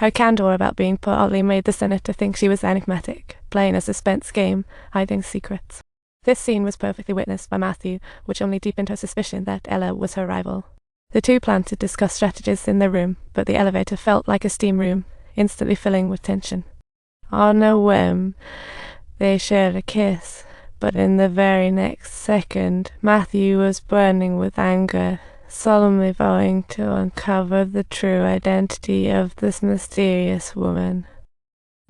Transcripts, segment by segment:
Her candour about being portly made the senator think she was enigmatic, playing a suspense game, hiding secrets. This scene was perfectly witnessed by Matthew, which only deepened her suspicion that Ella was her rival. The two planned to discuss strategies in their room, but the elevator felt like a steam room, instantly filling with tension. On a whim, they shared a kiss, but in the very next second, Matthew was burning with anger, solemnly vowing to uncover the true identity of this mysterious woman.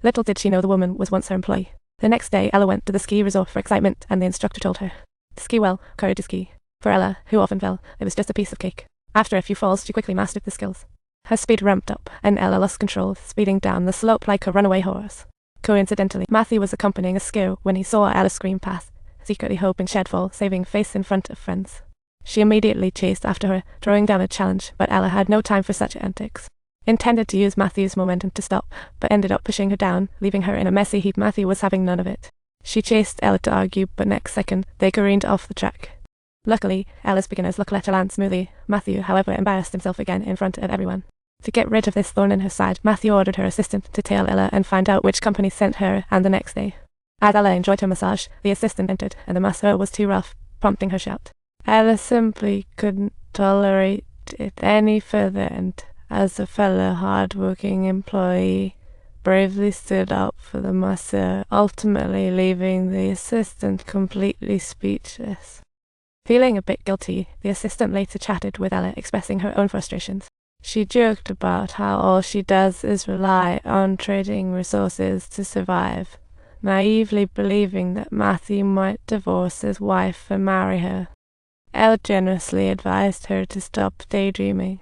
Little did she know the woman was once her employee. The next day, Ella went to the ski resort for excitement, and the instructor told her, "To ski well, courage to ski." For Ella, who often fell, it was just a piece of cake. After a few falls, she quickly mastered the skills. Her speed ramped up, and Ella lost control, speeding down the slope like a runaway horse. Coincidentally, Matthew was accompanying a skier when he saw Ella scream past, secretly hoping she'd fall, saving face in front of friends. She immediately chased after her, throwing down a challenge, but Ella had no time for such antics. Intended to use Matthew's momentum to stop, but ended up pushing her down, leaving her in a messy heap. Matthew was having none of it. She chased Ella to argue, but next second, they careened off the track. Luckily, Ella's beginner's luck let her land smoothly. Matthew, however, embarrassed himself again in front of everyone. To get rid of this thorn in her side, Matthew ordered her assistant to tail Ella and find out which company sent her, and the next day. As Ella enjoyed her massage, the assistant entered, and the masseur was too rough, prompting her shout. Ella simply couldn't tolerate it any further, and, as a fellow hard-working employee, bravely stood up for the masseur, ultimately leaving the assistant completely speechless. Feeling a bit guilty, the assistant later chatted with Ella, expressing her own frustrations. She joked about how all she does is rely on trading resources to survive, naively believing that Matthew might divorce his wife and marry her. Ella generously advised her to stop daydreaming.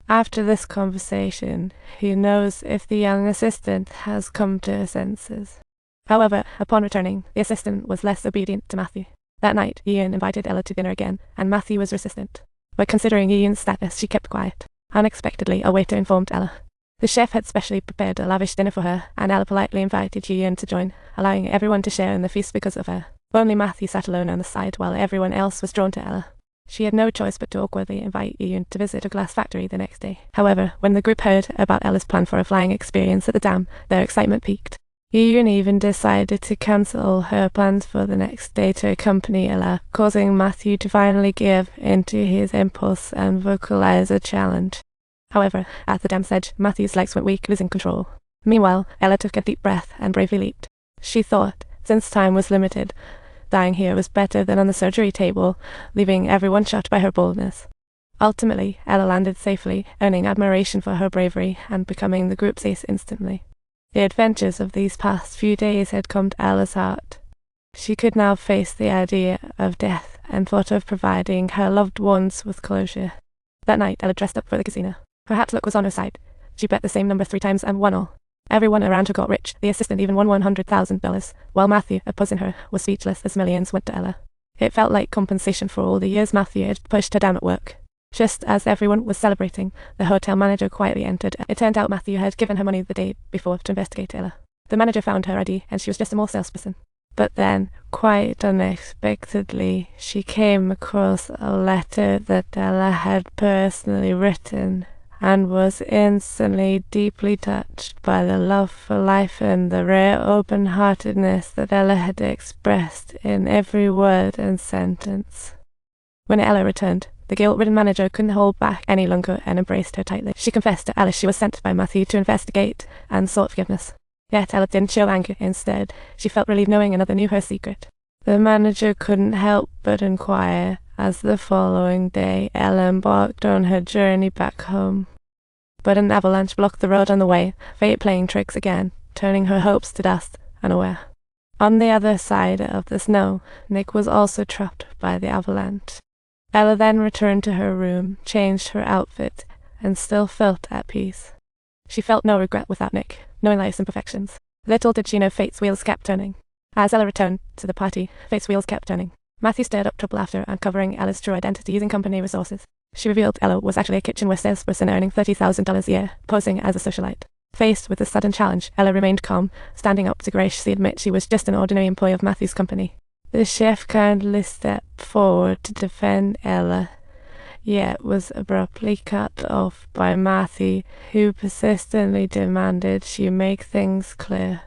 After this conversation, who knows if the young assistant has come to her senses. However, upon returning, the assistant was less obedient to Matthew. That night, Ian invited Ella to dinner again, and Matthew was resistant. But considering Ian's status, she kept quiet. Unexpectedly, a waiter informed Ella. The chef had specially prepared a lavish dinner for her, and Ella politely invited Ian to join, allowing everyone to share in the feast because of her. Only Matthew sat alone on the side, while everyone else was drawn to Ella. She had no choice but to awkwardly invite Ian to visit a glass factory the next day. However, when the group heard about Ella's plan for a flying experience at the dam, their excitement peaked. Ian even decided to cancel her plans for the next day to accompany Ella, causing Matthew to finally give in to his impulse and vocalize a challenge. However, at the dam's edge, Matthew's legs went weak, losing control. Meanwhile, Ella took a deep breath and bravely leaped. She thought, since time was limited, dying here was better than on the surgery table, leaving everyone shocked by her boldness. Ultimately, Ella landed safely, earning admiration for her bravery and becoming the group's ace instantly. The adventures of these past few days had calmed Ella's heart. She could now face the idea of death and thought of providing her loved ones with closure. That night, Ella dressed up for the casino. Perhaps luck was on her side. She bet the same number 3 times and won all. Everyone around her got rich. The assistant even won $100,000, while Matthew, opposing her, was speechless as millions went to Ella. It felt like compensation for all the years Matthew had pushed her down at work. Just as everyone was celebrating, the hotel manager quietly entered. It turned out Matthew had given her money the day before to investigate Ella. The manager found her ID, and she was just a more salesperson. But then, quite unexpectedly, she came across a letter that Ella had personally written, and was instantly deeply touched by the love for life and the rare open-heartedness that Ella had expressed in every word and sentence. When Ella returned, the guilt-ridden manager couldn't hold back any longer and embraced her tightly. She confessed to Alice she was sent by Matthew to investigate and sought forgiveness. Yet Ella didn't show anger. Instead, she felt relieved knowing another knew her secret. The manager couldn't help but inquire, as the following day Ella embarked on her journey back home. But an avalanche blocked the road on the way, fate playing tricks again, turning her hopes to dust, unaware. On the other side of the snow, Nick was also trapped by the avalanche. Ella then returned to her room, changed her outfit, and still felt at peace. She felt no regret without Nick, knowing life's imperfections. Little did she know fate's wheels kept turning. As Ella returned to the party, fate's wheels kept turning. Matthew stirred up trouble after uncovering Ella's true identity using company resources. She revealed Ella was actually a kitchenware salesperson earning $30,000 a year, posing as a socialite. Faced with the sudden challenge, Ella remained calm, standing up to graciously admit she was just an ordinary employee of Matthew's company. The chef kindly stepped forward to defend Ella, yet was abruptly cut off by Matthew, who persistently demanded she make things clear.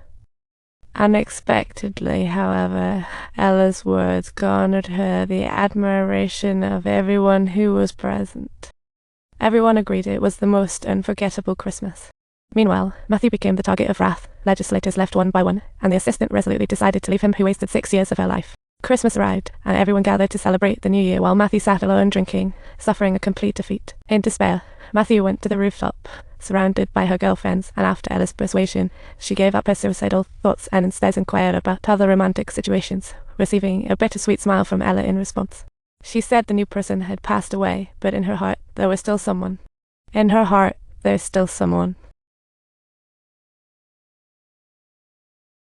Unexpectedly, however, Ella's words garnered her the admiration of everyone who was present. Everyone agreed it was the most unforgettable Christmas. Meanwhile, Matthew became the target of wrath. Legislators left one by one, and the assistant resolutely decided to leave him who wasted 6 years of her life. Christmas arrived, and everyone gathered to celebrate the new year while Matthew sat alone drinking, suffering a complete defeat. In despair, Matthew went to the rooftop, surrounded by her girlfriends, and after Ella's persuasion, she gave up her suicidal thoughts and instead inquired about other romantic situations, receiving a bittersweet smile from Ella in response. She said the new person had passed away, but in her heart there was still someone. In her heart, there's still someone.